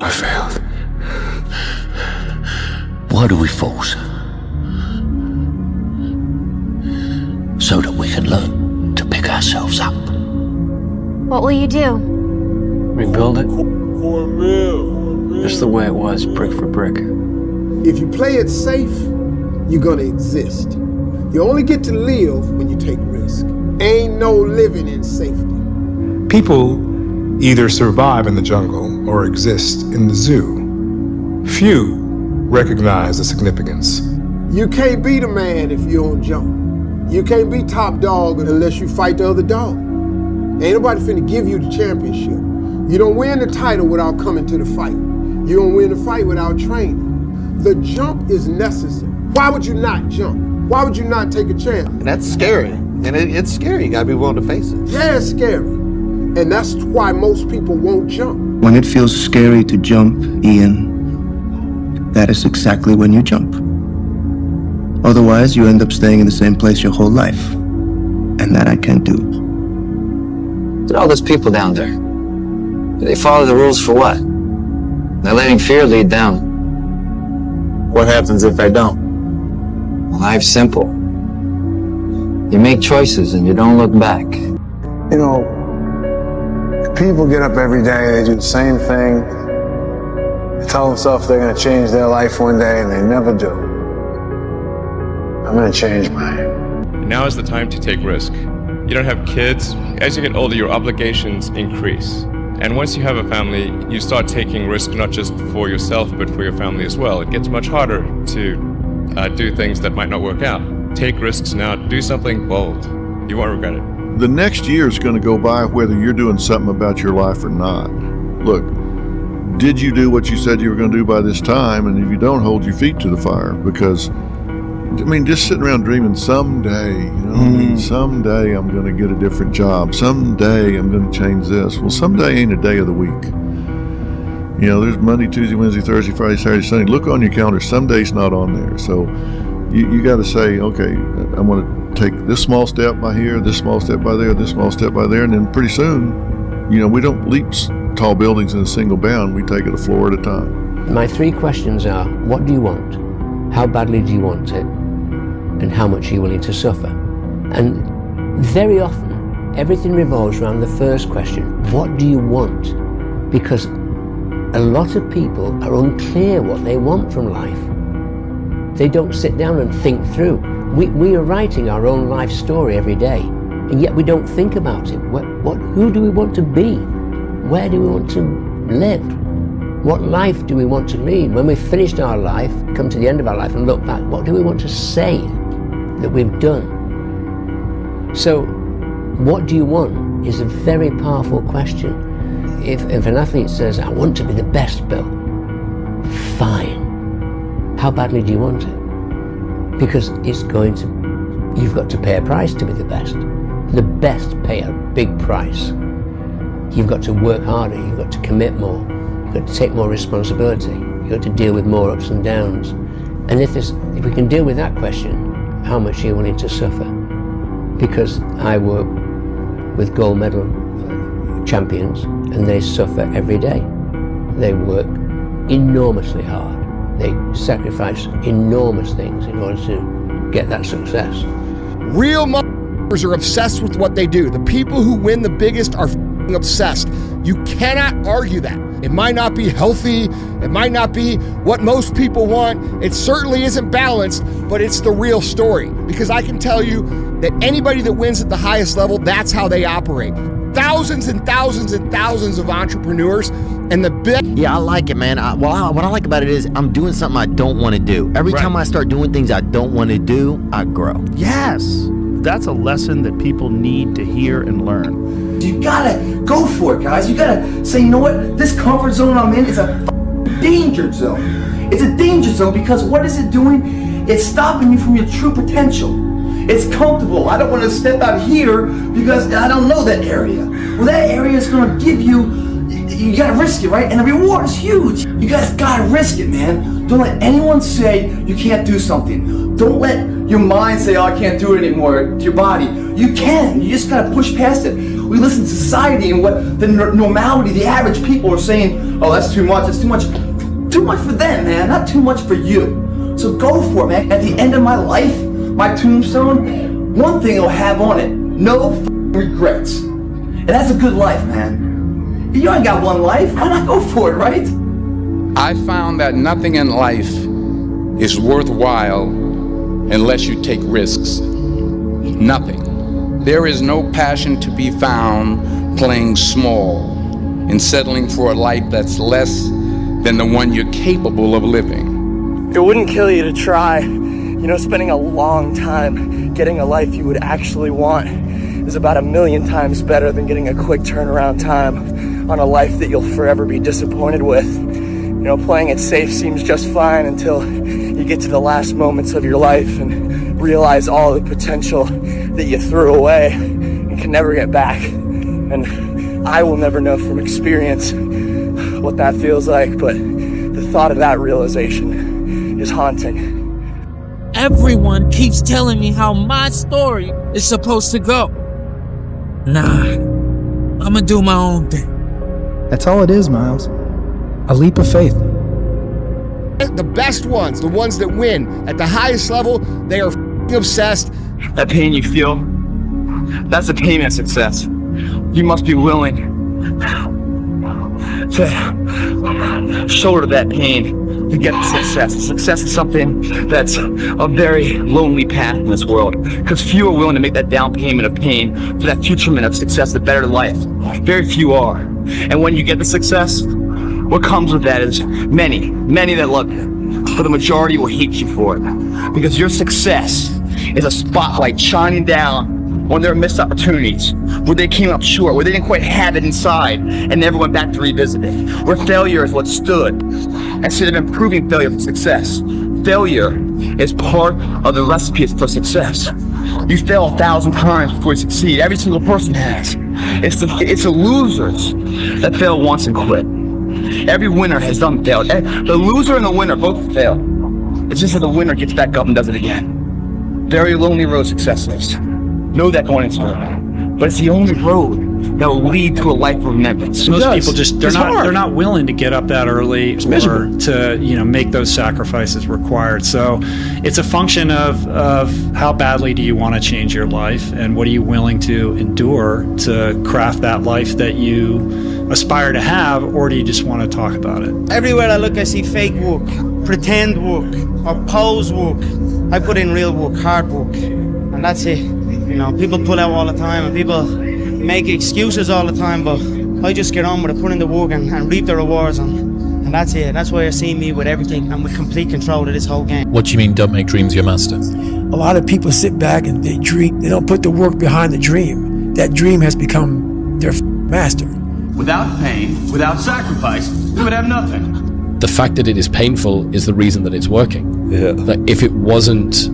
I failed. Why do we fall? So that we can learn to pick ourselves up. What will you do? Rebuild it. Just the way it was, brick for brick. If you play it safe, you're gonna exist. You only get to live when you take risk. Ain't no living in safety. People either survive in the jungle or exist in the zoo. Few recognize the significance. You can't be the man if you don't jump. You can't be top dog unless you fight the other dog. Ain't nobody finna give you the championship. You don't win the title without coming to the fight. You don't win the fight without training. The jump is necessary. Why would you not jump? Why would you not take a chance? And that's scary. And it's scary. You gotta be willing to face it. Yeah, it's scary. And that's why most people won't jump. When it feels scary to jump, Ian, that is exactly when you jump. Otherwise, you end up staying in the same place your whole life. And that I can't do. Look at all those people down there. They follow the rules for what? They're letting fear lead them. What happens if they don't? Life's simple. You make choices and you don't look back. You know, people get up every day, they do the same thing. They tell themselves they're going to change their life one day, and they never do. I'm going to change mine. Now is the time to take risk. You don't have kids. As you get older, your obligations increase. And once you have a family, you start taking risk not just for yourself, but for your family as well. It gets much harder to do things that might not work out. Take risks now. Do something bold. You won't regret it. The next year is going to go by whether you're doing something about your life or not. Look, did you do what you said you were going to do by this time? And if you don't, hold your feet to the fire. Because, I mean, just sitting around dreaming someday, someday I'm going to get a different job. Someday I'm going to change this. Well, someday ain't a day of the week. You know, there's Monday, Tuesday, Wednesday, Thursday, Friday, Saturday, Sunday. Look on your calendar. Some days not on there. So you got to say, okay, I'm going to take this small step by here, this small step by there, this small step by there. And then pretty soon, you know, we don't leap tall buildings in a single bound. We take it a floor at a time. My 3 questions are, what do you want? How badly do you want it? And how much are you willing to suffer? And very often, everything revolves around the first question, what do you want? Because a lot of people are unclear what they want from life. They don't sit down and think through. We are writing our own life story every day, and yet we don't think about it. Who do we want to be? Where do we want to live? What life do we want to lead? When we've finished our life, come to the end of our life and look back, what do we want to say that we've done? So, what do you want is a very powerful question. If an athlete says, I want to be the best, Bill, fine. How badly do you want it? Because you've got to pay a price to be the best. The best pay a big price. You've got to work harder, you've got to commit more, you've got to take more responsibility, you've got to deal with more ups and downs. And if we can deal with that question, how much are you willing to suffer? Because I work with gold medal champions and they suffer every day. They work enormously hard. They sacrifice enormous things in order to get that success. Real motherfuckers are obsessed with what they do. The people who win the biggest are f***ing obsessed. You cannot argue that. It might not be healthy. It might not be what most people want. It certainly isn't balanced, but it's the real story. Because I can tell you that anybody that wins at the highest level, that's how they operate. Thousands and thousands and thousands of entrepreneurs, and the big... Yeah, I like it, man. What I like about it is I'm doing something I don't want to do. Every time I start doing things I don't want to do, I grow. Yes. That's a lesson that people need to hear and learn. You gotta go for it, guys. You gotta say, you know what? This comfort zone I'm in is a danger zone. It's a danger zone because what is it doing? It's stopping you from your true potential. It's comfortable. I don't want to step out here because I don't know that area. Well, that area is going to give you gotta risk it, right? And the reward is huge. You guys gotta risk it, man. Don't let anyone say you can't do something. Don't let your mind say, oh, I can't do it anymore, to your body. You can. You just gotta push past it. We listen to society and what the normality, the average people are saying, oh, that's too much, it's too much. Too much for them, man, not too much for you. So go for it, man. At the end of my life, my tombstone, one thing it'll have on it, no regrets. And that's a good life, man. You ain't got one life, why not go for it, right? I found that nothing in life is worthwhile unless you take risks. Nothing. There is no passion to be found playing small and settling for a life that's less than the one you're capable of living. It wouldn't kill you to try. You know, spending a long time getting a life you would actually want is about 1,000,000 times better than getting a quick turnaround time on a life that you'll forever be disappointed with. You know, playing it safe seems just fine until you get to the last moments of your life and realize all the potential that you threw away and can never get back. And I will never know from experience what that feels like, but the thought of that realization is haunting. Everyone keeps telling me how my story is supposed to go. Nah, I'ma do my own thing. That's all it is, Miles. A leap of faith. The best ones, the ones that win at the highest level, they are obsessed. That pain you feel, that's the pain of success. You must be willing to shoulder that pain to get to success. Success is something that's a very lonely path in this world, because few are willing to make that down payment of pain for that futurement of success, the better life. Very few are. And when you get the success, what comes with that is many that love you, but the majority will hate you for it, because your success is a spotlight shining down on their missed opportunities, where they came up short, where they didn't quite have it inside and never went back to revisit it, where failure is what stood instead of improving failure for success. Failure is part of the recipe for success. You fail 1,000 times before you succeed. Every single person has. It's the losers that fail once and quit. Every winner has done failed. The loser and the winner both fail. It's just that the winner gets back up and does it again. Very lonely road success is. Know that going into it. But it's the only road that will lead to a life of remembrance. Most people just they're not willing to get up that early or to make those sacrifices required. So it's a function of how badly do you want to change your life, and what are you willing to endure to craft that life that you aspire to have, or do you just want to talk about it? Everywhere I look, I see fake work, pretend work, or pose work. I put in real work, hard work, and that's it. People pull out all the time, and people make excuses all the time, but I just get on with it, put in the work and reap the rewards, and that's it. That's why you see me with everything and with complete control of this whole game. What do you mean, don't make dreams your master? A lot of people sit back and they dream. They don't put the work behind the dream. That dream has become their master. Without pain, without sacrifice, we would have nothing. The fact that it is painful is the reason that it's working. Yeah. Like, if it wasn't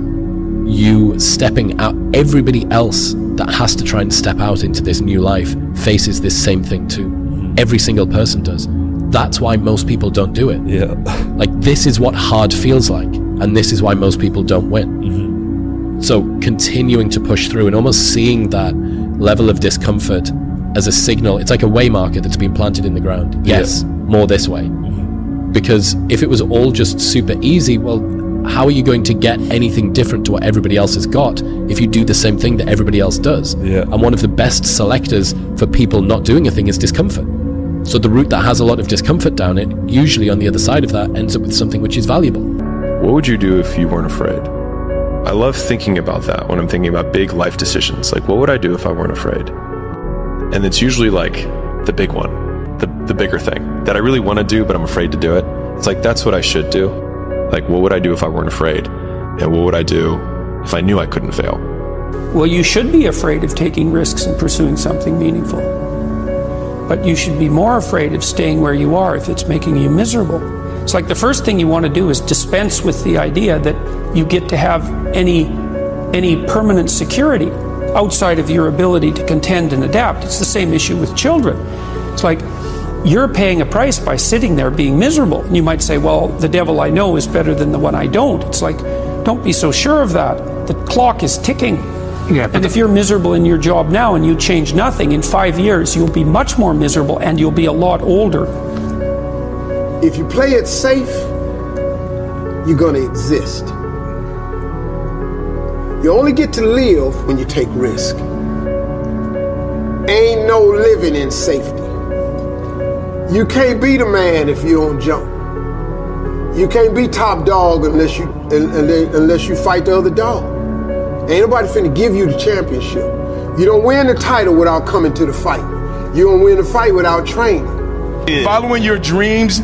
you stepping out, everybody else that has to try and step out into this new life faces this same thing too. Every single person does. That's why most people don't do it. Yeah. Like, this is what hard feels like, and this is why most people don't win. So continuing to push through and almost seeing that level of discomfort as a signal, it's like a way marker that's been planted in the ground. Yes, more this way. Because if it was all just super easy, well, how are you going to get anything different to what everybody else has got if you do the same thing that everybody else does? Yeah. And one of the best selectors for people not doing a thing is discomfort. So the route that has a lot of discomfort down it, usually on the other side of that, ends up with something which is valuable. What would you do if you weren't afraid? I love thinking about that when I'm thinking about big life decisions. Like, what would I do if I weren't afraid? And it's usually like the big one, the bigger thing that I really want to do, but I'm afraid to do it. It's like, that's what I should do. Like, what would I do if I weren't afraid? And what would I do if I knew I couldn't fail? Well, you should be afraid of taking risks and pursuing something meaningful. But you should be more afraid of staying where you are if it's making you miserable. It's like the first thing you want to do is dispense with the idea that you get to have any permanent security outside of your ability to contend and adapt. It's the same issue with children. It's like, you're paying a price by sitting there being miserable. And you might say, well, the devil I know is better than the one I don't. It's like, don't be so sure of that. The clock is ticking. Yeah, and if you're miserable in your job now and you change nothing, in 5 years you'll be much more miserable and you'll be a lot older. If you play it safe, you're gonna exist. You only get to live when you take risk. Ain't no living in safety. You can't be the man if you don't jump. You can't be top dog unless you fight the other dog. Ain't nobody finna give you the championship. You don't win the title without coming to the fight. You don't win the fight without training. Following your dreams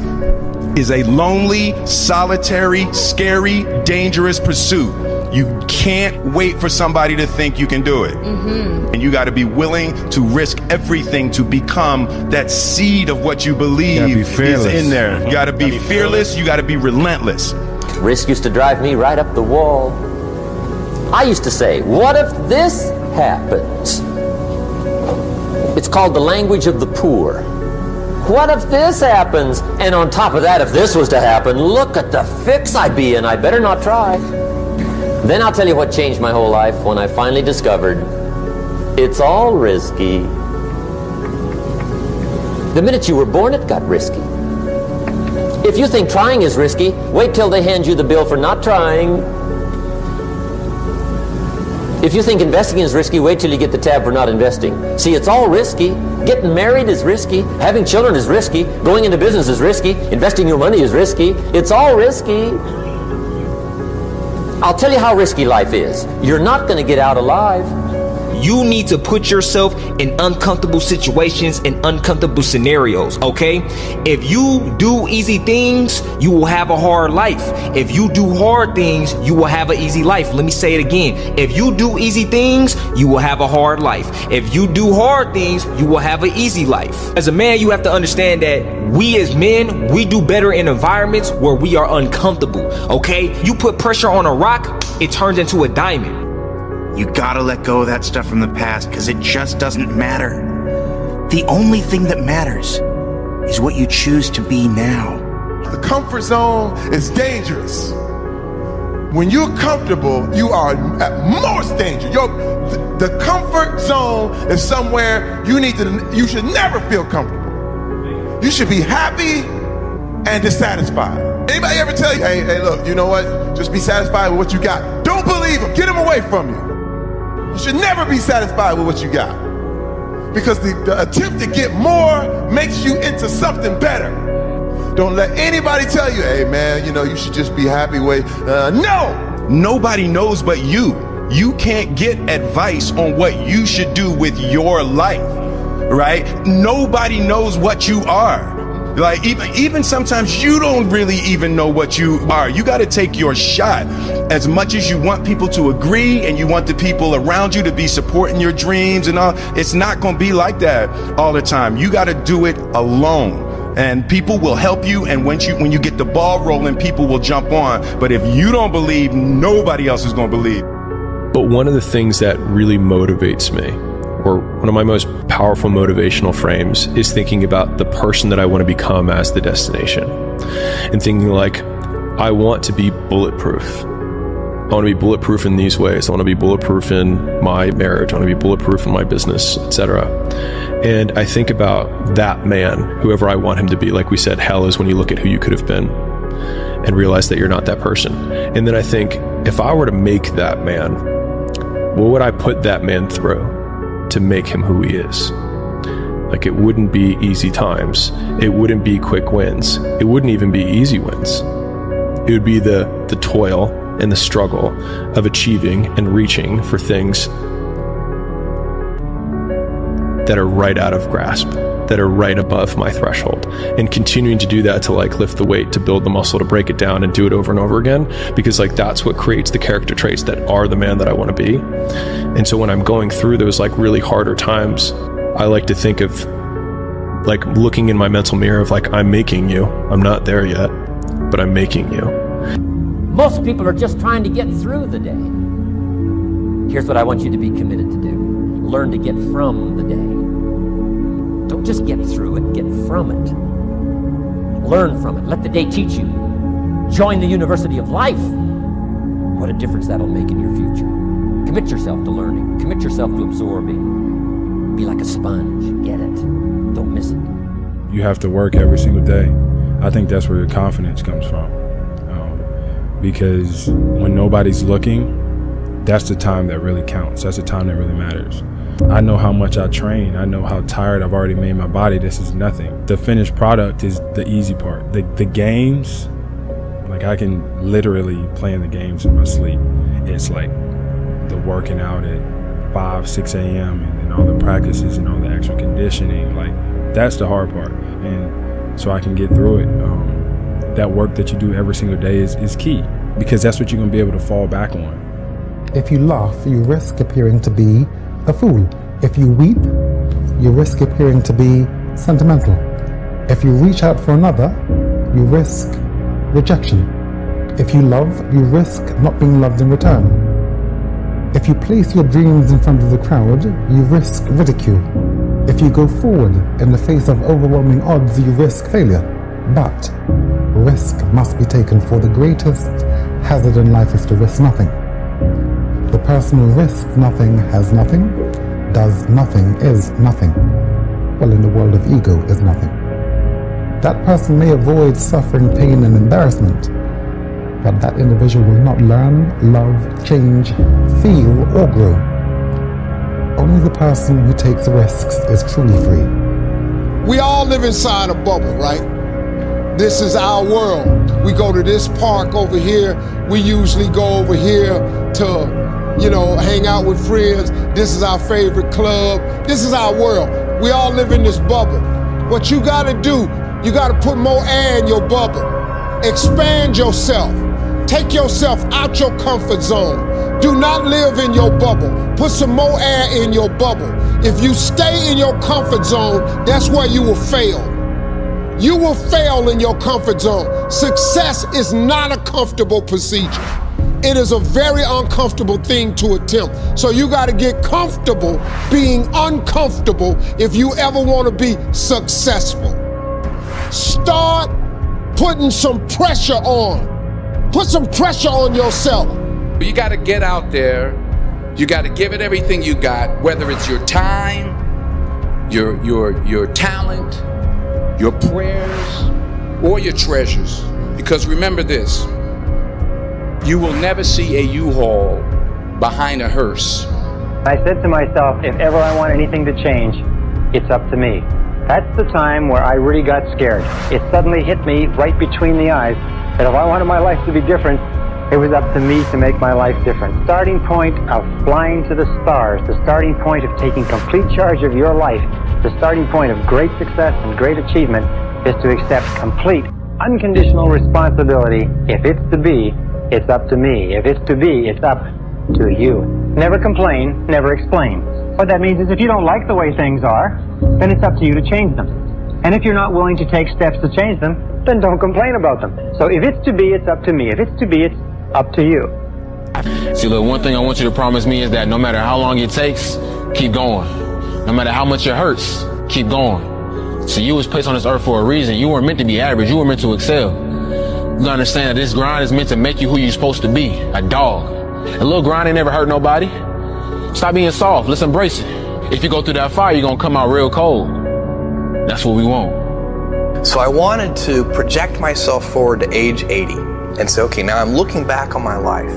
is a lonely, solitary, scary, dangerous pursuit. You can't wait for somebody to think you can do it. And you got to be willing to risk everything to become that seed of what you believe is in there. You got to be fearless. You got to be relentless. Risk used to drive me right up the wall. I used to say, what if this happens? It's called the language of the poor. What if this happens? And on top of that, if this was to happen, look at the fix I'd be in. I better not try. Then I'll tell you what changed my whole life when I finally discovered it's all risky. The minute you were born, it got risky. If you think trying is risky, wait till they hand you the bill for not trying. If you think investing is risky, wait till you get the tab for not investing. See, it's all risky. Getting married is risky. Having children is risky. Going into business is risky. Investing your money is risky. It's all risky. I'll tell you how risky life is. You're not going to get out alive. You need to put yourself in uncomfortable situations and uncomfortable scenarios, okay? If you do easy things, you will have a hard life. If you do hard things, you will have an easy life. Let me say it again. If you do easy things, you will have a hard life. If you do hard things, you will have an easy life. As a man, you have to understand that we as men, we do better in environments where we are uncomfortable, okay? You put pressure on a rock, it turns into a diamond. You gotta let go of that stuff from the past because it just doesn't matter. The only thing that matters is what you choose to be now. The comfort zone is dangerous. When you're comfortable, you are at most danger. The comfort zone is somewhere you should never feel comfortable. You should be happy and dissatisfied. Anybody ever tell you, hey, look, you know what? Just be satisfied with what you got. Don't believe them. Get them away from you. You should never be satisfied with what you got. Because the attempt to get more makes you into something better. Don't let anybody tell you, hey man, you should just be happy with, no! Nobody knows but you. You can't get advice on what you should do with your life, right? Nobody knows what you are. Like even sometimes you don't really even know what you are. You got to take your shot. As much as you want people to agree and you want the people around you to be supporting your dreams and all, it's not going to be like that all the time. You got to do it alone. And people will help you, and when you get the ball rolling, people will jump on. But if you don't believe, nobody else is going to believe. But one of the things that really motivates me, or one of my most powerful motivational frames, is thinking about the person that I want to become as the destination. And thinking like, I want to be bulletproof. I want to be bulletproof in these ways. I want to be bulletproof in my marriage. I want to be bulletproof in my business, etc. And I think about that man, whoever I want him to be. Like we said, hell is when you look at who you could have been and realize that you're not that person. And then I think, if I were to make that man, what would I put that man through to make him who he is? Like, it wouldn't be easy times. It wouldn't be quick wins. It wouldn't even be easy wins. It would be the toil and the struggle of achieving and reaching for things that are right out of grasp, that are right above my threshold, and continuing to do that to like lift the weight, to build the muscle, to break it down and do it over and over again, because like that's what creates the character traits that are the man that I want to be. And so when I'm going through those like really harder times, I like to think of like looking in my mental mirror of like, I'm making you. I'm not there yet, but I'm making you. Most people are just trying to get through the day. Here's what I want you to be committed to do. Learn to get from the day. Don't just get through it, get from it. Learn from it. Let the day teach you. Join the University of Life. What a difference that'll make in your future. Commit yourself to learning. Commit yourself to absorbing. Be like a sponge. Get it. Don't miss it. You have to work every single day. I think that's where your confidence comes from. Because when nobody's looking, that's the time that really counts. That's the time that really matters. I know how much I train. I know how tired I've already made my body. This is nothing. The finished product is the easy part. The games, like I can literally play in the games in my sleep. It's like the working out at 5, 6 a.m. and then all the practices and all the extra conditioning. Like that's the hard part. And so I can get through it. That work that you do every single day is key, because that's what you're gonna be able to fall back on. If you laugh, you risk appearing to be a fool. If you weep, you risk appearing to be sentimental. If you reach out for another, you risk rejection. If you love, you risk not being loved in return. If you place your dreams in front of the crowd, you risk ridicule. If you go forward in the face of overwhelming odds, you risk failure. But risk must be taken, for the greatest hazard in life is to risk nothing. The person who risks nothing has nothing, does nothing is nothing. Well, in the world of ego is nothing. That person may avoid suffering, pain, and embarrassment, but that individual will not learn, love, change, feel, or grow. Only the person who takes risks is truly free. We all live inside a bubble, right? This is our world. We go to this park over here. We usually go over here to, hang out with friends. This is our favorite club. This is our world. We all live in this bubble. What you gotta do, you gotta put more air in your bubble. Expand yourself. Take yourself out your comfort zone. Do not live in your bubble. Put some more air in your bubble. If you stay in your comfort zone, that's where you will fail. You will fail in your comfort zone. Success is not a comfortable procedure. It is a very uncomfortable thing to attempt. So you got to get comfortable being uncomfortable if you ever want to be successful. Start putting some pressure on. Put some pressure on yourself. You got to get out there. You got to give it everything you got, whether it's your time, your talent, your prayers, or your treasures. Because remember this, you will never see a U-Haul behind a hearse. I said to myself, if ever I want anything to change, it's up to me. That's the time where I really got scared. It suddenly hit me right between the eyes that if I wanted my life to be different, it was up to me to make my life different. Starting point of flying to the stars, the starting point of taking complete charge of your life, the starting point of great success and great achievement is to accept complete, unconditional responsibility. If it's to be, it's up to me. If it's to be, it's up to you. Never complain, never explain. What that means is if you don't like the way things are, then it's up to you to change them. And if you're not willing to take steps to change them, then don't complain about them. So if it's to be, it's up to me. If it's to be, it's up to you. See, look, one thing I want you to promise me is that no matter how long it takes, keep going. No matter how much it hurts, keep going. So you was placed on this earth for a reason. You weren't meant to be average. You were meant to excel. You gotta understand that this grind is meant to make you who you're supposed to be, a dog. A little grind ain't never hurt nobody. Stop being soft. Let's embrace it. If you go through that fire, you're gonna come out real cold. That's what we want. So I wanted to project myself forward to age 80 and say, okay, now I'm looking back on my life.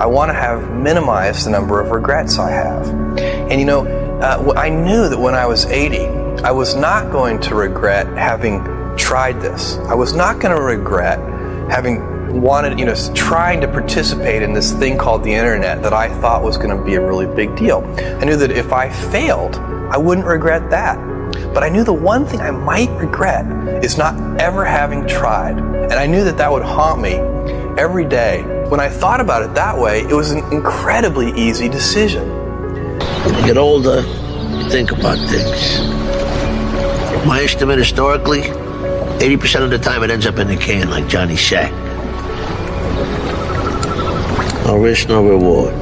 I want to have minimized the number of regrets I have. And I knew that when I was 80, I was not going to regret having tried this. I was not going to regret having wanted, trying to participate in this thing called the internet that I thought was going to be a really big deal. I knew that if I failed, I wouldn't regret that. But I knew the one thing I might regret is not ever having tried. And I knew that that would haunt me every day. When I thought about it that way, it was an incredibly easy decision. When you get older, you think about things. My estimate historically, 80% of the time it ends up in the can like Johnny Sack. No risk, no reward.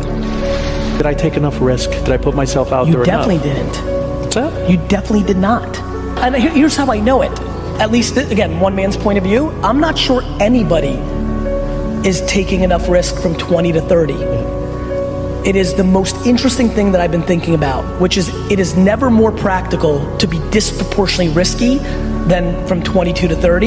Did I take enough risk? Did I put myself out there enough? You definitely didn't. What's that? You definitely did not. And here's how I know it. At least, again, one man's point of view. I'm not sure anybody is taking enough risk from 20 to 30. it is the most interesting thing that I've been thinking about, which is it is never more practical to be disproportionately risky than from 22 to 30,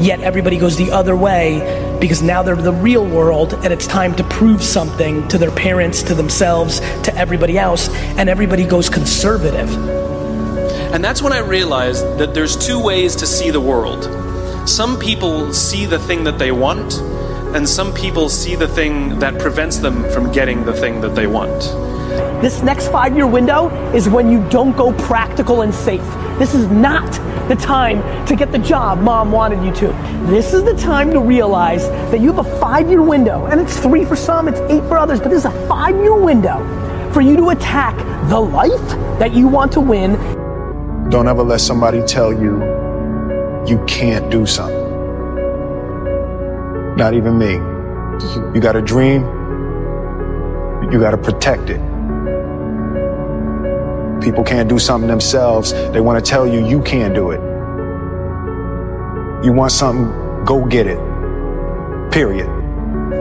yet everybody goes the other way because now they're the real world and it's time to prove something to their parents, to themselves, to everybody else, and everybody goes conservative. And that's when I realized that there's two ways to see the world. Some people see the thing that they want, and some people see the thing that prevents them from getting the thing that they want. This next 5-year window is when you don't go practical and safe. This is not the time to get the job mom wanted you to. This is the time to realize that you have a 5-year window, and it's 3 for some, it's 8 for others, but this is a 5-year window for you to attack the life that you want to win. Don't ever let somebody tell you you can't do something. Not even me. You got a dream, you got to protect it. People can't do something themselves. They want to tell you you can't do it. You want something, go get it. Period.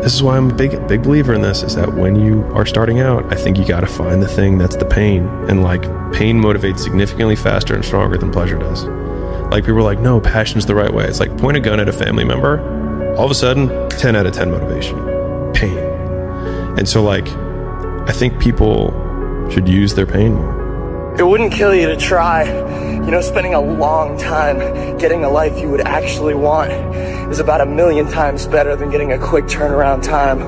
This is why I'm a big believer in this, is that when you are starting out, I think you got to find the thing that's the pain. And like, pain motivates significantly faster and stronger than pleasure does. Like, people are like, no, passion's the right way. It's like, point a gun at a family member, all of a sudden, 10 out of 10 motivation. Pain. And so like, I think people should use their pain more. It wouldn't kill you to try. You know, spending a long time getting a life you would actually want is about 1,000,000 times better than getting a quick turnaround time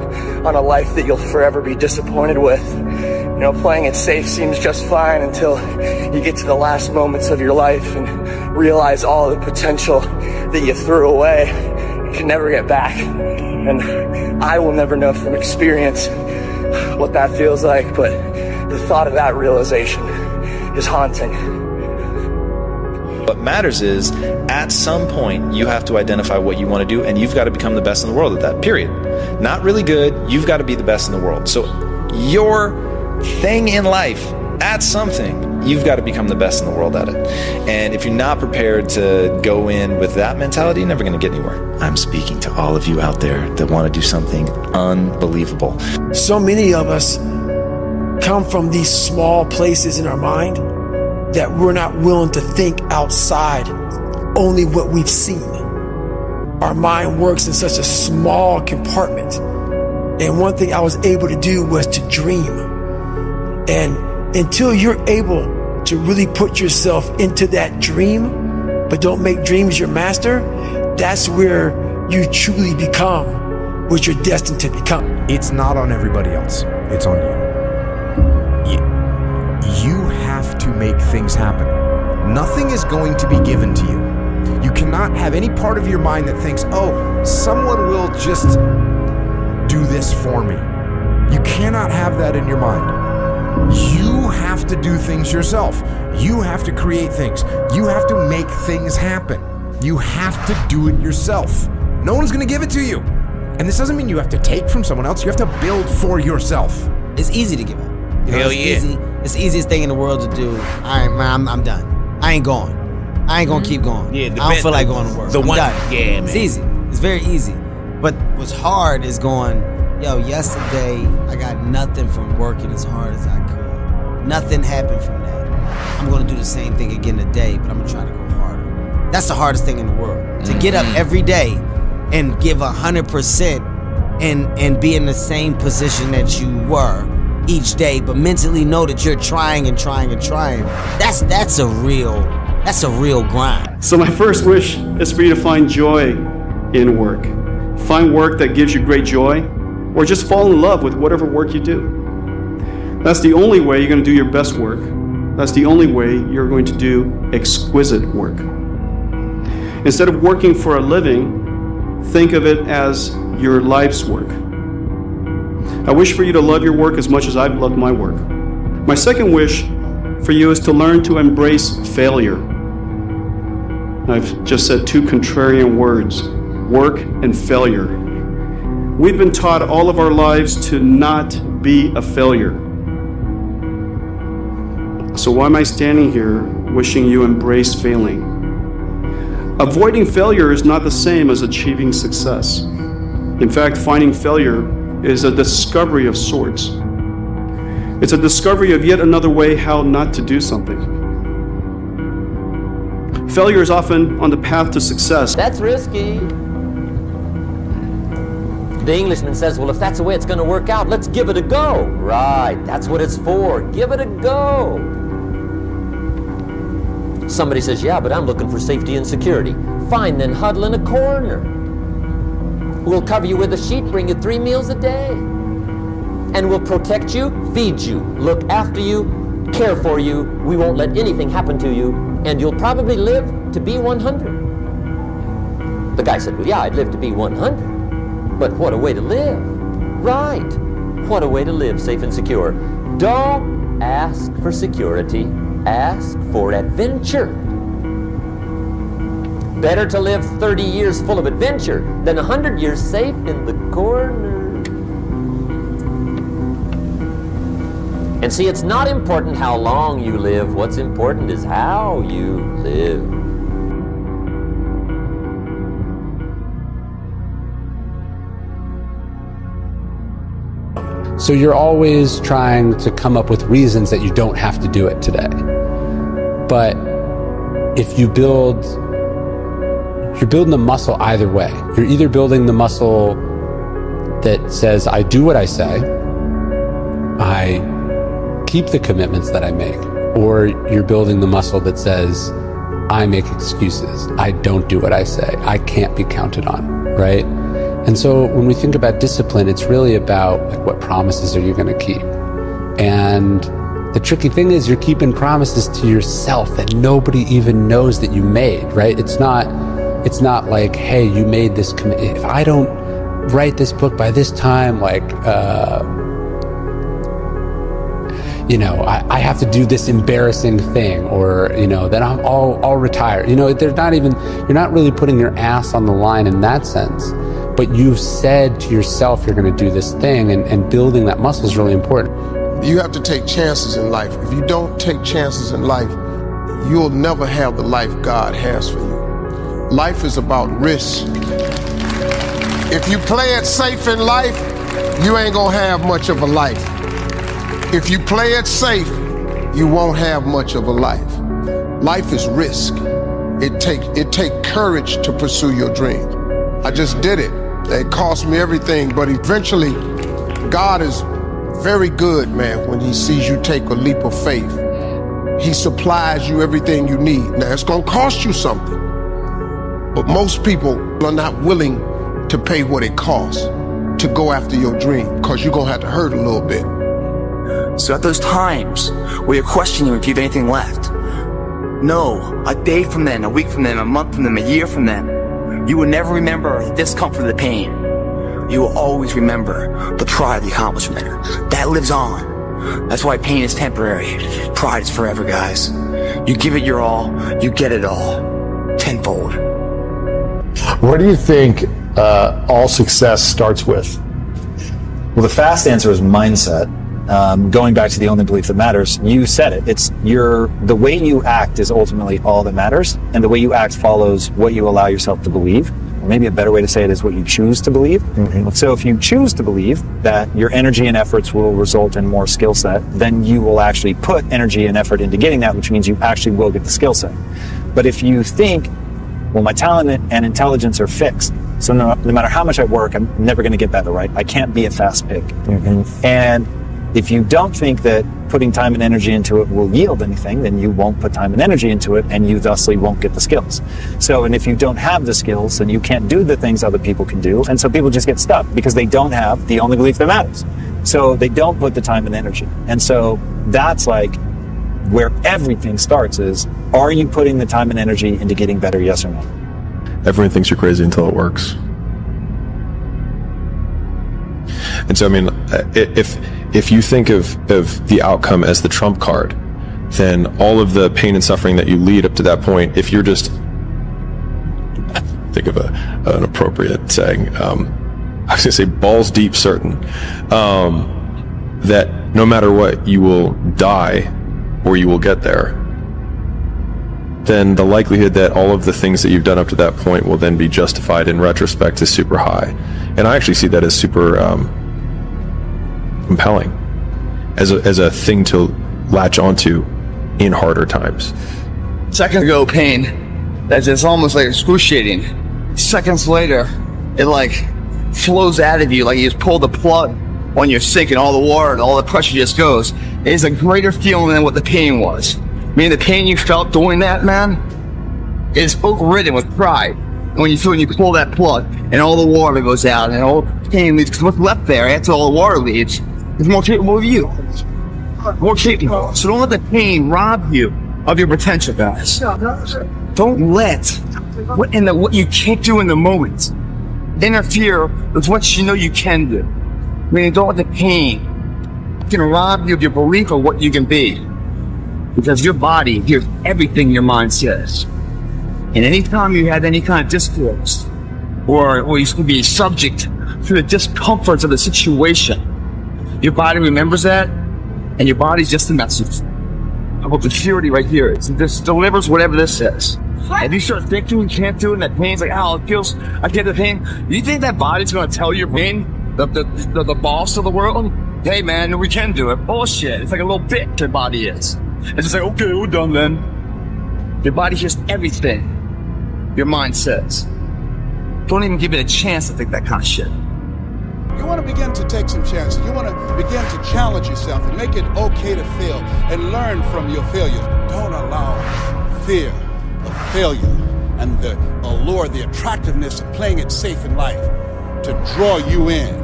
on a life that you'll forever be disappointed with. You know, playing it safe seems just fine until you get to the last moments of your life and realize all the potential that you threw away and can never get back. And I will never know from experience what that feels like, but the thought of that realization is haunting. What matters is, at some point, you have to identify what you want to do, and you've got to become the best in the world at that, period. Not really good, you've got to be the best in the world. So your thing in life, at something, you've got to become the best in the world at it. And if you're not prepared to go in with that mentality, you're never going to get anywhere. I'm speaking to all of you out there that want to do something unbelievable. So many of us come from these small places in our mind that we're not willing to think outside only what we've seen. Our mind works in such a small compartment. And one thing I was able to do was to dream. And until you're able to really put yourself into that dream, but don't make dreams your master, that's where you truly become what you're destined to become. It's not on everybody else, it's on you. You have to make things happen. Nothing is going to be given to you. You cannot have any part of your mind that thinks, oh, someone will just do this for me. You cannot have that in your mind. You have to do things yourself. You have to create things. You have to make things happen. You have to do it yourself. No one's going to give it to you. And this doesn't mean you have to take from someone else. You have to build for yourself. It's easy to give up. You know, Hell yeah. It's the easiest thing in the world to do. I'm done. I ain't going. I ain't gonna keep going. Yeah, I don't feel like going to work. I'm done. Yeah, man. It's easy. It's very easy. But what's hard is going, yo, yesterday I got nothing from working as hard as I could. Nothing happened from that. I'm gonna do the same thing again today, but I'm gonna try to go harder. That's the hardest thing in the world. To get up every day and give 100% and be in the same position that you were each day, but mentally know that you're trying and trying and trying. That's a real grind. So my first wish is for you to find joy in work. Find work that gives you great joy, or just fall in love with whatever work you do. That's the only way you're going to do your best work. That's the only way you're going to do exquisite work. Instead of working for a living, think of it as your life's work. I wish for you to love your work as much as I've loved my work. My second wish for you is to learn to embrace failure. I've just said two contrarian words, work and failure. We've been taught all of our lives to not be a failure. So why am I standing here wishing you embrace failing? Avoiding failure is not the same as achieving success. In fact, finding failure is a discovery of sorts. It's a discovery of yet another way how not to do something. Failure is often on the path to success. That's risky. The Englishman says, well, if that's the way it's going to work out, let's give it a go. Right, that's what it's for. Give it a go. Somebody says, yeah, but I'm looking for safety and security. Fine, then huddle in a corner. We'll cover you with a sheet, bring you 3 meals a day. And we'll protect you, feed you, look after you, care for you. We won't let anything happen to you. And you'll probably live to be 100. The guy said, well, yeah, I'd live to be 100. But what a way to live. Right. What a way to live, safe and secure. Don't ask for security. Ask for adventure. Better to live 30 years full of adventure than 100 years safe in the corner. And see, it's not important how long you live. What's important is how you live. So you're always trying to come up with reasons that you don't have to do it today. But if you build, you're building the muscle either way. You're either building the muscle that says, I do what I say, I keep the commitments that I make, or you're building the muscle that says, I make excuses, I don't do what I say, I can't be counted on, right? And so when we think about discipline, it's really about like, what promises are you going to keep? And the tricky thing is you're keeping promises to yourself that nobody even knows that you made, right? It's not like, hey, you made this commitment. If I don't write this book by this time, like, you know, I have to do this embarrassing thing, or, you know, then I'll retire. You know, they're not even, you're not really putting your ass on the line in that sense. But you've said to yourself you're going to do this thing, and building that muscle is really important. You have to take chances in life. If you don't take chances in life, you'll never have the life God has for you. Life is about risk. If you play it safe in life, you ain't gonna have much of a life. If you play it safe, you won't have much of a life. Life is risk. It take courage to pursue your dream. I just did it. It cost me everything, but eventually, God is very good, man, when he sees you take a leap of faith. He supplies you everything you need. Now, it's gonna cost you something, but most people are not willing to pay what it costs to go after your dream, because you're gonna have to hurt a little bit. So at those times where you're questioning if you have anything left, know a day from then, a week from then, a month from then, a year from then, you will never remember the discomfort, the pain. You will always remember the pride of the accomplishment. That lives on. That's why pain is temporary. Pride is forever, guys. You give it your all, you get it all. Tenfold. What do you think all success starts with? Well, the fast answer is mindset. Going back to the only belief that matters, you said it. It's the way you act is ultimately all that matters, and the way you act follows what you allow yourself to believe. Or maybe a better way to say it is what you choose to believe. Mm-hmm. So if you choose to believe that your energy and efforts will result in more skill set, then you will actually put energy and effort into getting that, which means you actually will get the skill set. But if you think, well, my talent and intelligence are fixed, so no matter how much I work, I'm never going to get better, right? I can't be a fast pig. Mm-hmm. And if you don't think that putting time and energy into it will yield anything, then you won't put time and energy into it, and you thusly won't get the skills. So, and if you don't have the skills, then you can't do the things other people can do, and so people just get stuck because they don't have the only belief that matters. So they don't put the time and energy. And so that's like where everything starts is, are you putting the time and energy into getting better, yes or no? Everyone thinks you're crazy until it works. And so, I mean, if you think of the outcome as the trump card, then all of the pain and suffering that you lead up to that point, if you're just, think of an appropriate saying, I was going to say balls deep certain, that no matter what, you will die or you will get there, then the likelihood that all of the things that you've done up to that point will then be justified in retrospect is super high. And I actually see that as super compelling, as a thing to latch onto in harder times. Seconds ago, pain, that's just almost like excruciating. Seconds later, it like flows out of you like you just pulled the plug on your sink and all the water and all the pressure just goes. It is a greater feeling than what the pain was. I mean, the pain you felt doing that, man, is overridden with pride. And when you pull that plug and all the water goes out and all the pain leaves, because what's left there after all the water leaves is more capable of you. More capable. So don't let the pain rob you of your potential, guys. Don't let what you can't do in the moment interfere with what you know you can do. I mean, don't let the pain can rob you of your belief of what you can be. Because your body hears everything your mind says. And anytime you have any kind of discourse, or you could be subject to the discomforts of the situation, your body remembers that, and your body's just a message about the purity right here. It just delivers whatever this says. If you start thinking you can't do it, and that pain's like, oh, it feels, I get the pain. You think that body's gonna tell your pain, the boss of the world, hey man, we can do it? Bullshit. It's like a little bitch your body is. It's just like, okay, we're done then. Your body hears everything your mind says. Don't even give it a chance to think that kind of shit. You want to begin to take some chances. You want to begin to challenge yourself and make it okay to fail and learn from your failures. Don't allow fear of failure and the allure, the attractiveness of playing it safe in life to draw you in.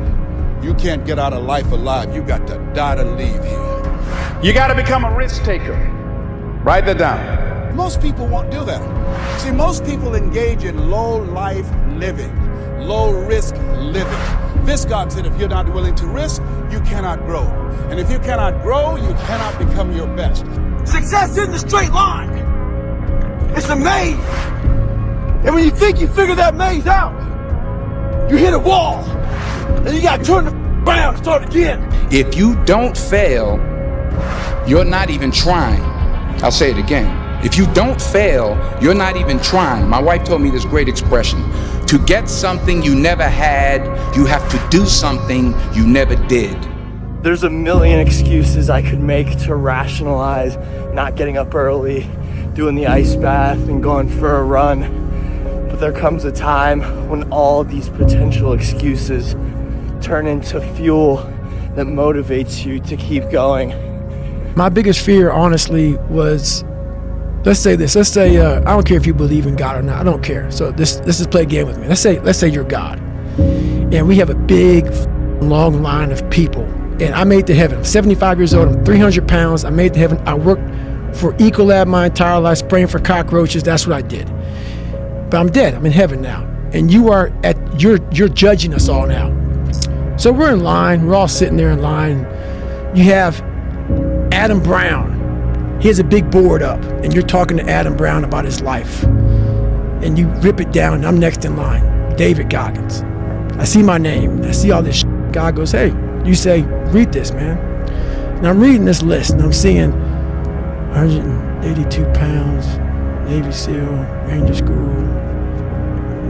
You can't get out of life alive. You got to die to leave here. You got to become a risk taker. Write that down. Most people won't do that. See, most people engage in low life living, low risk living. Viscon said if you're not willing to risk, you cannot grow. And if you cannot grow, you cannot become your best. Success isn't a straight line. It's a maze. And when you think you figure that maze out, you hit a wall. And you gotta turn around and start again. If you don't fail, you're not even trying. I'll say it again. If you don't fail, you're not even trying. My wife told me this great expression. To get something you never had, you have to do something you never did. There's a million excuses I could make to rationalize not getting up early, doing the ice bath, and going for a run. But there comes a time when all these potential excuses turn into fuel that motivates you to keep going. My biggest fear, honestly, was, let's say this. Let's say I don't care if you believe in God or not. I don't care. So let's just play a game with me. Let's say you're God, and we have a big, long line of people. And I made it to heaven. I'm 75 years old. I'm 300 pounds. I made it to heaven. I worked for Ecolab my entire life, spraying for cockroaches. That's what I did. But I'm dead. I'm in heaven now. And you're judging us all now. So we're in line. We're all sitting there in line. You have Adam Brown. He has a big board up, and you're talking to Adam Brown about his life. And you rip it down, and I'm next in line, David Goggins. I see my name. I see all this shit. God goes, hey, you say, read this, man. And I'm reading this list, and I'm seeing 182 pounds, Navy SEAL, Ranger School,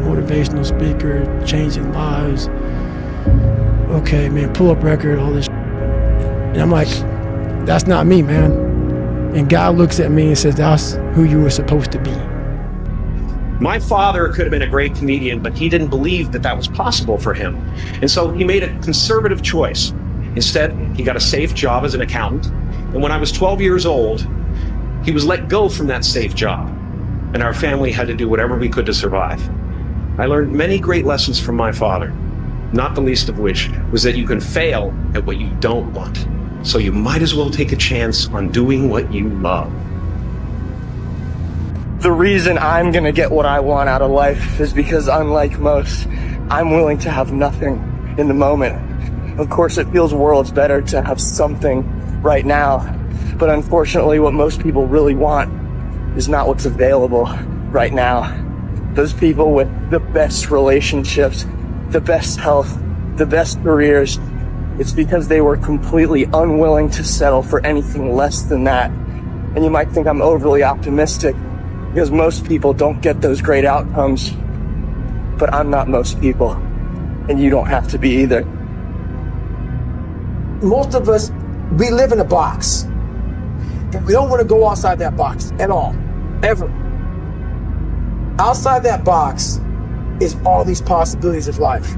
motivational speaker, changing lives. Okay, man, pull-up record, all this shit. And I'm like, that's not me, man. And God looks at me and says, that's who you were supposed to be. My father could have been a great comedian, but he didn't believe that was possible for him. And so he made a conservative choice. Instead, he got a safe job as an accountant. And when I was 12 years old, he was let go from that safe job. And our family had to do whatever we could to survive. I learned many great lessons from my father, not the least of which was that you can fail at what you don't want. So you might as well take a chance on doing what you love. The reason I'm gonna get what I want out of life is because, unlike most, I'm willing to have nothing in the moment. Of course, it feels worlds better to have something right now, but unfortunately what most people really want is not what's available right now. Those people with the best relationships, the best health, the best careers, it's because they were completely unwilling to settle for anything less than that. And you might think I'm overly optimistic because most people don't get those great outcomes, but I'm not most people, and you don't have to be either. Most of us we live in a box. And we don't want to go outside that box at all, ever. Outside that box is all these possibilities of life.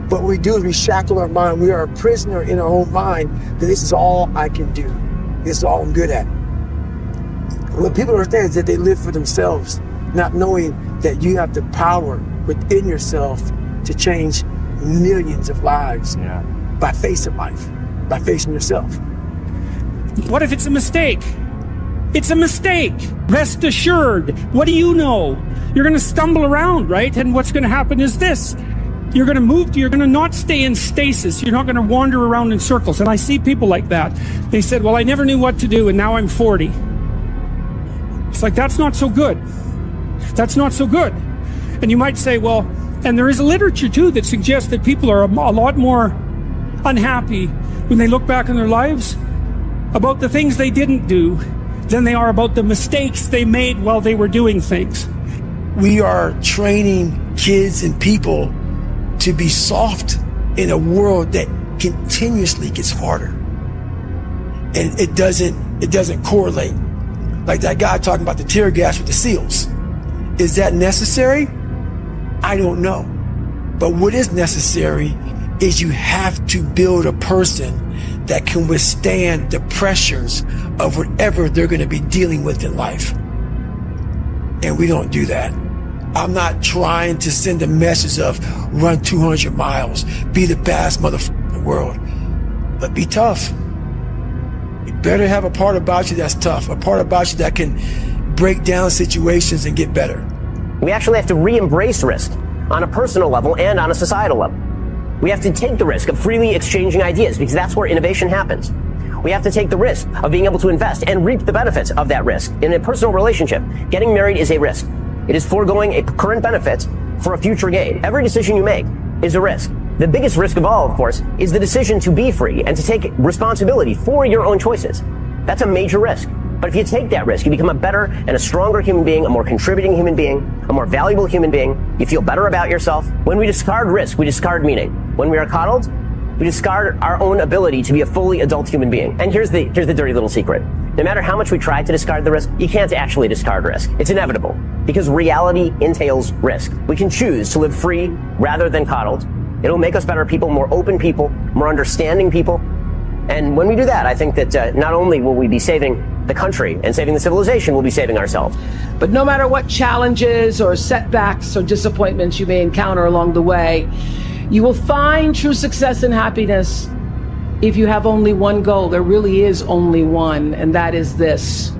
But what we do is we shackle our mind. We are a prisoner in our own mind that this is all I can do. This is all I'm good at. What people understand is that they live for themselves, not knowing that you have the power within yourself to change millions of lives by facing life, by facing yourself. What if it's a mistake? It's a mistake. Rest assured. What do you know? You're going to stumble around, right? And what's going to happen is this. You're going to move, you're going to not stay in stasis. You're not going to wander around in circles. And I see people like that. They said, well, I never knew what to do, and now I'm 40. It's like, that's not so good. That's not so good. And you might say, well, and there is a literature too that suggests that people are a lot more unhappy when they look back on their lives about the things they didn't do than they are about the mistakes they made while they were doing things. We are training kids and people to be soft in a world that continuously gets harder. And it doesn't correlate. Like that guy talking about the tear gas with the SEALs. Is that necessary? I don't know. But what is necessary is you have to build a person that can withstand the pressures of whatever they're going to be dealing with in life. And we don't do that. I'm not trying to send a message of run 200 miles, be the baddest motherfucker in the world, but be tough. You better have a part about you that's tough, a part about you that can break down situations and get better. We actually have to re-embrace risk on a personal level and on a societal level. We have to take the risk of freely exchanging ideas because that's where innovation happens. We have to take the risk of being able to invest and reap the benefits of that risk. In a personal relationship, getting married is a risk. It is foregoing a current benefit for a future gain. Every decision you make is a risk. The biggest risk of all, of course, is the decision to be free and to take responsibility for your own choices. That's a major risk. But if you take that risk, you become a better and a stronger human being, a more contributing human being, a more valuable human being. You feel better about yourself. When we discard risk, we discard meaning. When we are coddled, we discard our own ability to be a fully adult human being. And here's the dirty little secret. No matter how much we try to discard the risk, you can't actually discard risk. It's inevitable because reality entails risk. We can choose to live free rather than coddled. It'll make us better people, more open people, more understanding people. And when we do that, I think that not only will we be saving the country and saving the civilization, we'll be saving ourselves. But no matter what challenges or setbacks or disappointments you may encounter along the way, you will find true success and happiness if you have only one goal. There really is only one, and that is this: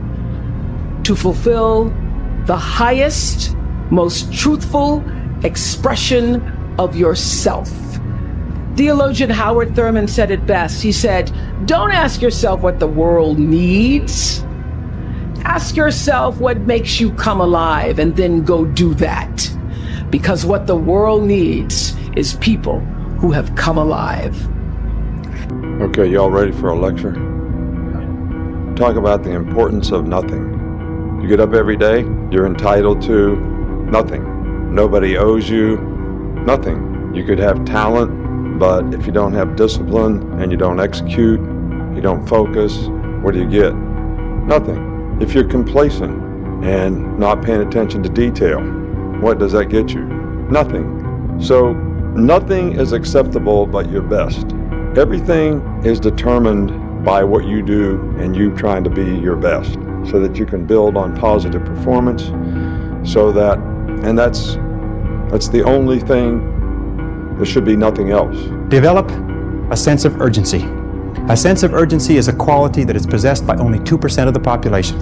to fulfill the highest, most truthful expression of yourself. Theologian Howard Thurman said it best. He said, don't ask yourself what the world needs. Ask yourself what makes you come alive, and then go do that. Because what the world needs is people who have come alive. Okay, y'all ready for a lecture? Talk about the importance of nothing. You get up every day, you're entitled to nothing. Nobody owes you nothing. You could have talent, but if you don't have discipline and you don't execute, you don't focus, what do you get? Nothing. If you're complacent and not paying attention to detail, what does that get you? Nothing. So nothing is acceptable but your best. Everything is determined by what you do and you trying to be your best so that you can build on positive performance and that's the only thing. There should be nothing else. Develop a sense of urgency. A sense of urgency is a quality that is possessed by only 2% of the population.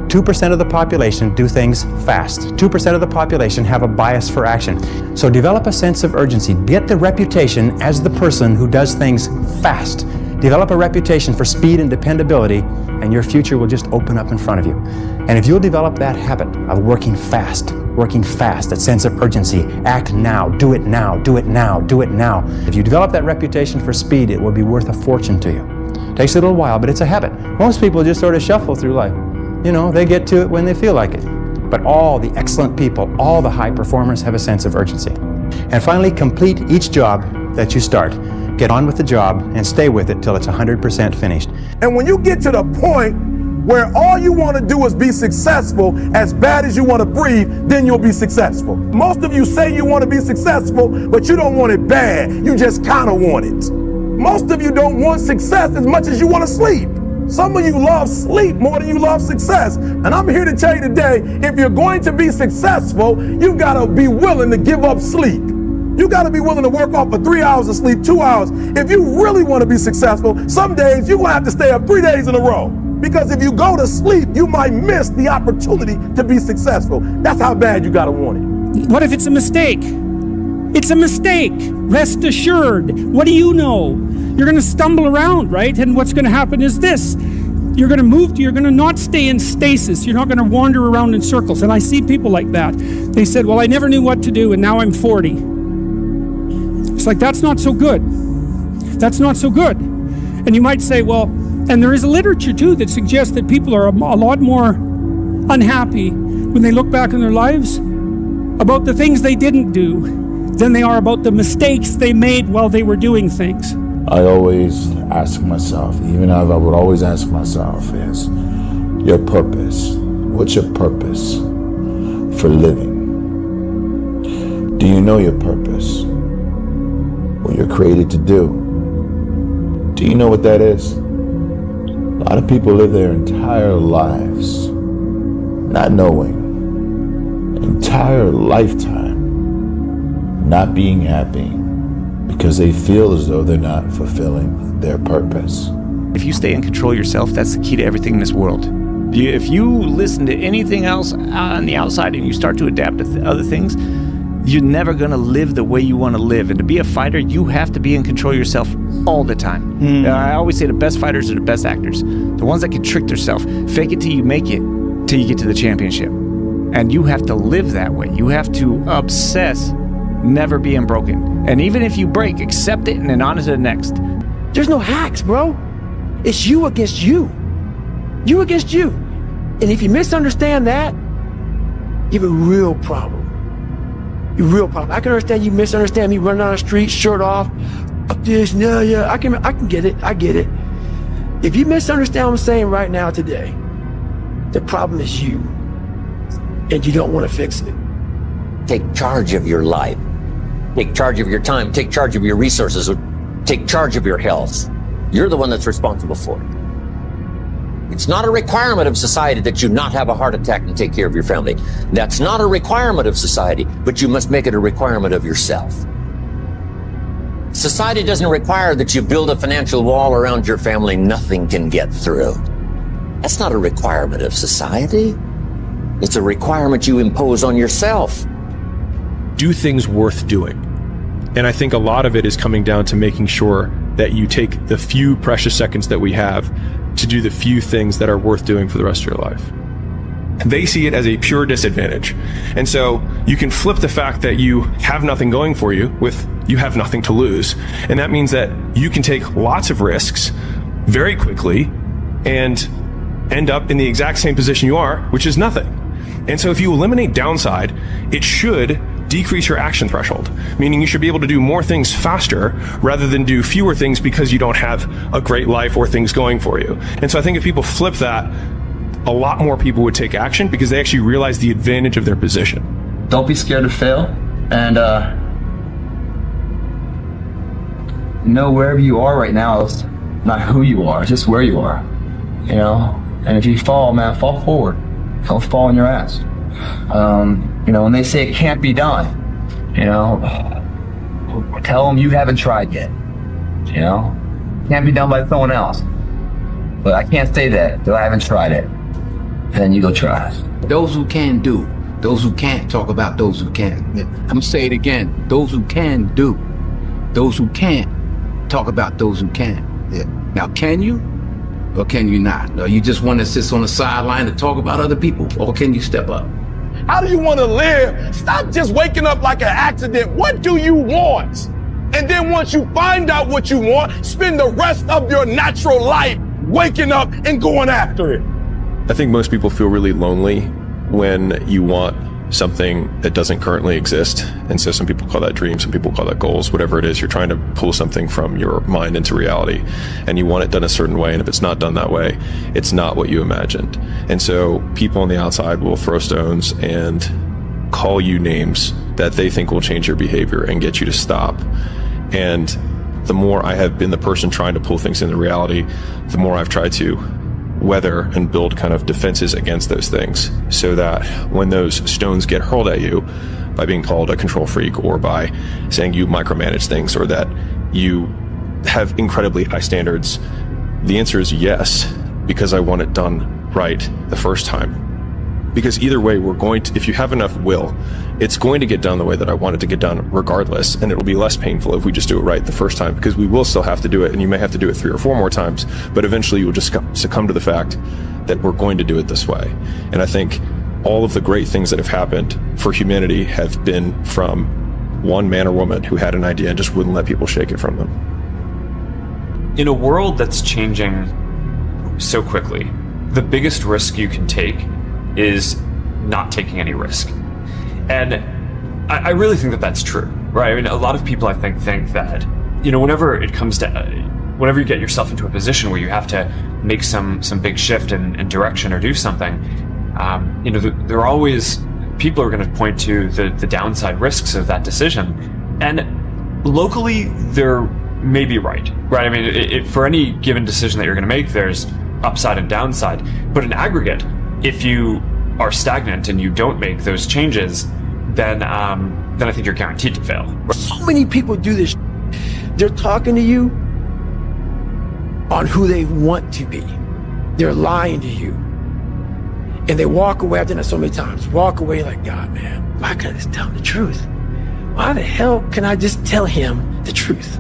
2% of the population do things fast. 2% of the population have a bias for action. So develop a sense of urgency. Get the reputation as the person who does things fast. Develop a reputation for speed and dependability, and your future will just open up in front of you. And if you'll develop that habit of working fast, that sense of urgency, act now, do it now, do it now, do it now. If you develop that reputation for speed, it will be worth a fortune to you. It takes a little while, but it's a habit. Most people just sort of shuffle through life. You know, they get to it when they feel like it. But all the excellent people, all the high performers have a sense of urgency. And finally, complete each job that you start. get on with the job, and stay with it till it's 100% finished. And when you get to the point where all you want to do is be successful, as bad as you want to breathe, then you'll be successful. Most of you say you want to be successful, but you don't want it bad. You just kind of want it. Most of you don't want success as much as you want to sleep. Some of you love sleep more than you love success. And I'm here to tell you today, if you're going to be successful, you've got to be willing to give up sleep. You got to be willing to work off for 3 hours of sleep, 2 hours. If you really want to be successful, some days you're going to have to stay up 3 days in a row. Because if you go to sleep, you might miss the opportunity to be successful. That's how bad you got to want it. What if it's a mistake? It's a mistake. Rest assured. What do you know? You're going to stumble around, right? And what's going to happen is this. You're going to move to, you're going to not stay in stasis. You're not going to wander around in circles. And I see people like that. They said, well, I never knew what to do, and now I'm 40. It's like, that's not so good. That's not so good. And you might say, well, and there is a literature too that suggests that people are a lot more unhappy when they look back in their lives about the things they didn't do than they are about the mistakes they made while they were doing things. I always ask myself, even I would always ask myself, is your purpose. What's your purpose for living? Do you know your purpose? What you're created to do? Do you know what that is? A lot of people live their entire lives not knowing, entire lifetime not being happy because they feel as though they're not fulfilling their purpose. If you stay in control of yourself, that's the key to everything in this world. If you listen to anything else on the outside and you start to adapt to other things, you're never going to live the way you want to live. And to be a fighter, you have to be in control of yourself all the time. I always say the best fighters are the best actors. The ones that can trick themselves. Fake it till you make it, till you get to the championship. And you have to live that way. You have to obsess never being broken. And even if you break, accept it and then on to the next. There's no hacks, bro. It's you against you. You against you. And if you misunderstand that, you have a real problem. A real problem. I can understand you misunderstand me running down the street, shirt off, up this, yeah, I can get it, I get it. If you misunderstand what I'm saying right now today, the problem is you, and you don't want to fix it. Take charge of your life. Take charge of your time. Take charge of your resources. Take charge of your health. You're the one that's responsible for it. It's not a requirement of society that you not have a heart attack and take care of your family. That's not a requirement of society, but you must make it a requirement of yourself. Society doesn't require that you build a financial wall around your family nothing can get through. That's not a requirement of society. It's a requirement you impose on yourself. Do things worth doing. And I think a lot of it is coming down to making sure that you take the few precious seconds that we have to do the few things that are worth doing for the rest of your life. They see it as a pure disadvantage. And so you can flip the fact that you have nothing going for you with you have nothing to lose. And that means that you can take lots of risks very quickly and end up in the exact same position you are, which is nothing. And so if you eliminate downside, it should decrease your action threshold, meaning you should be able to do more things faster rather than do fewer things because you don't have a great life or things going for you. And so I think if people flip that, a lot more people would take action because they actually realize the advantage of their position. Don't be scared to fail, and know wherever you are right now is not who you are, it's just where you are, you know? And if you fall, man, fall forward. Don't fall on your ass. You know, when they say it can't be done, you know, tell them you haven't tried yet. You know, can't be done by someone else. But I can't say that until I haven't tried it. And then you go try. Those who can do, those who can't talk about those who can. I'm gonna say it again. Those who can do, those who can't talk about those who can. Yeah. Now, can you? Or can you not? Or you just want to sit on the sideline and talk about other people? Or can you step up? How do you want to live? Stop just waking up like an accident. What do you want? And then once you find out what you want, spend the rest of your natural life waking up and going after it. I think most people feel really lonely when you want something that doesn't currently exist. And so some people call that dreams, some people call that goals, whatever it is. You're trying to pull something from your mind into reality, and you want it done a certain way. And if it's not done that way, it's not what you imagined. And so people on the outside will throw stones and call you names that they think will change your behavior and get you to stop. And the more I have been the person trying to pull things into reality, the more I've tried to weather and build kind of defenses against those things, so that when those stones get hurled at you by being called a control freak, or by saying you micromanage things, or that you have incredibly high standards, the answer is yes, because I want it done right the first time. Because either way, if you have enough will, it's going to get done the way that I want it to get done regardless, and it'll be less painful if we just do it right the first time, because we will still have to do it, and you may have to do it 3 or 4 more times, but eventually you will just succumb to the fact that we're going to do it this way. And I think all of the great things that have happened for humanity have been from one man or woman who had an idea and just wouldn't let people shake it from them. In a world that's changing so quickly, the biggest risk you can take is not taking any risk. And I really think that that's true, right? I mean, a lot of people, I think that, whenever it comes to, whenever you get yourself into a position where you have to make some big shift in direction or do something, there are always people are going to point to the downside risks of that decision. And locally, they're maybe right? I mean, for any given decision that you're going to make, there's upside and downside. But in aggregate, if you are stagnant and you don't make those changes, then I think you're guaranteed to fail. So many people do this. They're talking to you on who they want to be. They're lying to you. And they walk away, I've done that so many times, walk away like, God, man, why can't I just tell him the truth? Why the hell can I just tell him the truth?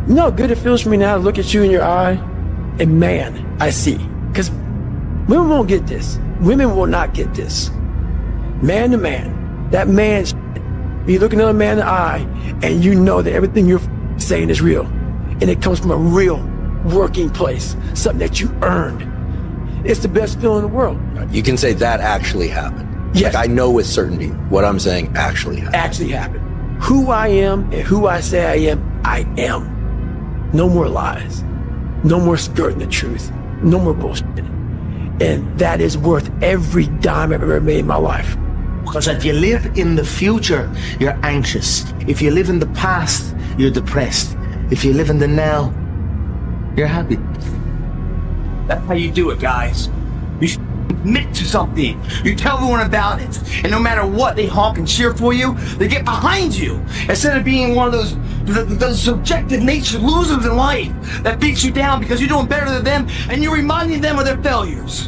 You know how good it feels for me now to look at you in your eye, and man, I see. Because women won't get this. Women will not get this. Man to man, that man, you look another man in the eye, and you know that everything you're saying is real. And it comes from a real working place, something that you earned. It's the best feeling in the world. You can say that actually happened. Yes. Like I know with certainty what I'm saying actually happened. Actually happened. Who I am and who I say I am, I am. No more lies. No more skirting the truth. No more bullshit. And that is worth every dime I've ever made in my life. Because if you live in the future, you're anxious. If you live in the past, you're depressed. If you live in the now, you're happy. That's how you do it, guys. You admit to something. You tell everyone about it. And no matter what, they honk and cheer for you. They get behind you. Instead of being one of those subjective nature losers in life that beats you down because you're doing better than them and you're reminding them of their failures.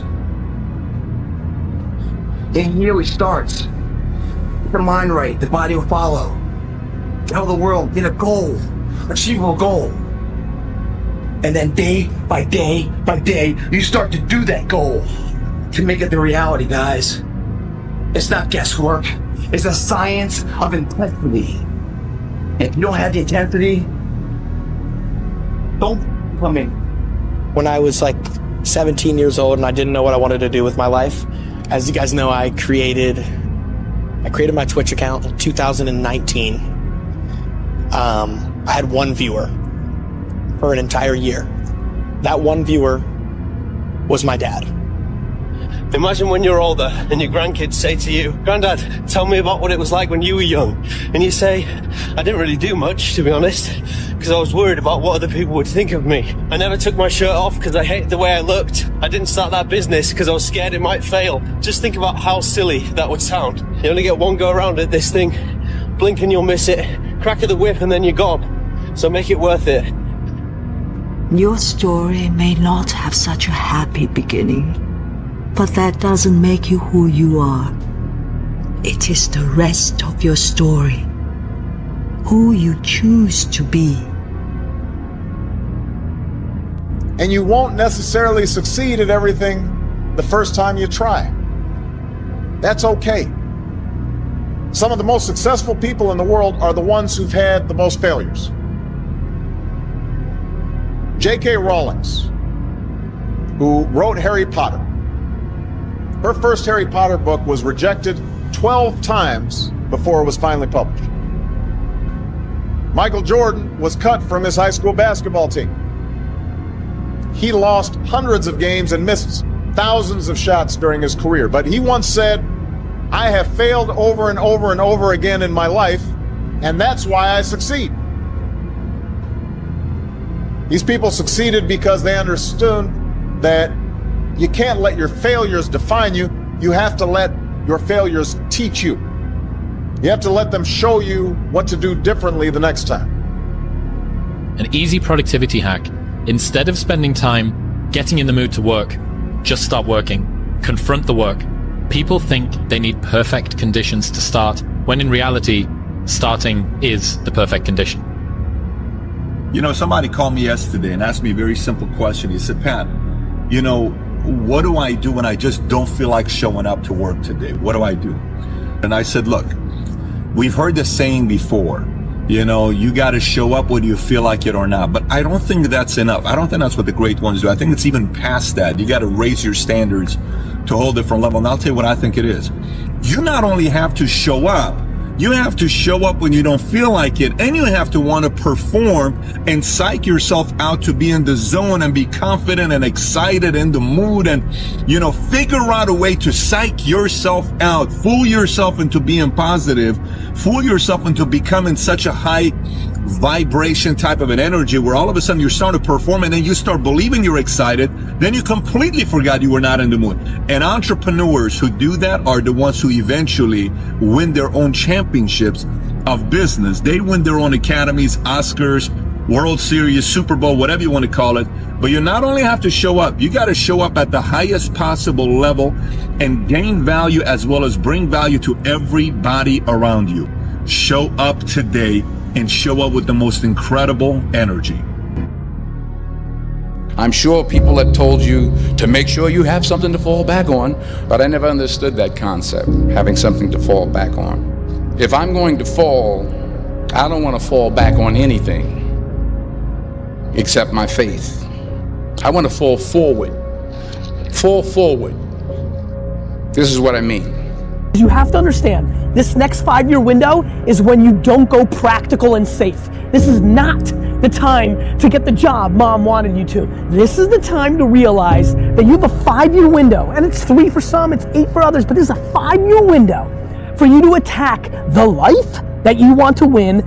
And here it starts. Get the mind right, the body will follow. Tell the world, get a goal, achievable goal. And then day by day by day, you start to do that goal to make it the reality, guys. It's not guesswork. It's a science of intensity. If you don't have the intensity, don't come in. When I was like 17 years old and I didn't know what I wanted to do with my life, as you guys know, I created my Twitch account in 2019. I had one viewer for an entire year. That one viewer was my dad. Imagine when you're older and your grandkids say to you, Granddad, tell me about what it was like when you were young. And you say, I didn't really do much, to be honest, because I was worried about what other people would think of me. I never took my shirt off because I hated the way I looked. I didn't start that business because I was scared it might fail. Just think about how silly that would sound. You only get one go around at this thing. Blink and you'll miss it. Crack of the whip and then you're gone. So make it worth it. Your story may not have such a happy beginning, but that doesn't make you who you are. It is the rest of your story, who you choose to be. And you won't necessarily succeed at everything the first time you try. That's okay. Some of the most successful people in the world are the ones who've had the most failures. J.K. Rowling, who wrote Harry Potter, Her first Harry Potter book was rejected 12 times before it was finally published. Michael Jordan was cut from his high school basketball team. He lost hundreds of games and missed thousands of shots during his career. But he once said, I have failed over and over and over again in my life, and that's why I succeed. These people succeeded because they understood that you can't let your failures define you. You have to let your failures teach you. You have to let them show you what to do differently the next time. An easy productivity hack. Instead of spending time getting in the mood to work, just start working. Confront the work. People think they need perfect conditions to start, when in reality, starting is the perfect condition. You know, somebody called me yesterday and asked me a very simple question. He said, Pat, you know, what do I do when I just don't feel like showing up to work today? What do I do? And I said, look, we've heard the saying before, you know, you got to show up whether you feel like it or not. But I don't think that's enough. I don't think that's what the great ones do. I think it's even past that. You got to raise your standards to a whole different level. And I'll tell you what I think it is. You not only have to show up, you have to show up when you don't feel like it, and you have to want to perform and psych yourself out to be in the zone and be confident and excited in the mood, and, you know, figure out a way to psych yourself out, fool yourself into being positive, fool yourself into becoming such a high vibration type of an energy where all of a sudden you're starting to perform, and then you start believing you're excited, then you completely forgot you were not in the mood. And entrepreneurs who do that are the ones who eventually win their own championships of business. They win their own academies, Oscars, World Series, Super Bowl, whatever you want to call it. But you not only have to show up, you got to show up at the highest possible level and gain value as well as bring value to everybody around you. Show up today and show up with the most incredible energy. I'm sure people have told you to make sure you have something to fall back on, but I never understood that concept, having something to fall back on. If I'm going to fall, I don't want to fall back on anything except my faith. I want to fall forward. Fall forward. This is what I mean. You have to understand, this next 5-year window is when you don't go practical and safe. This is not the time to get the job mom wanted you to. This is the time to realize that you have a 5-year window, and it's 3 for some, it's 8 for others, but this is a 5-year window for you to attack the life that you want to win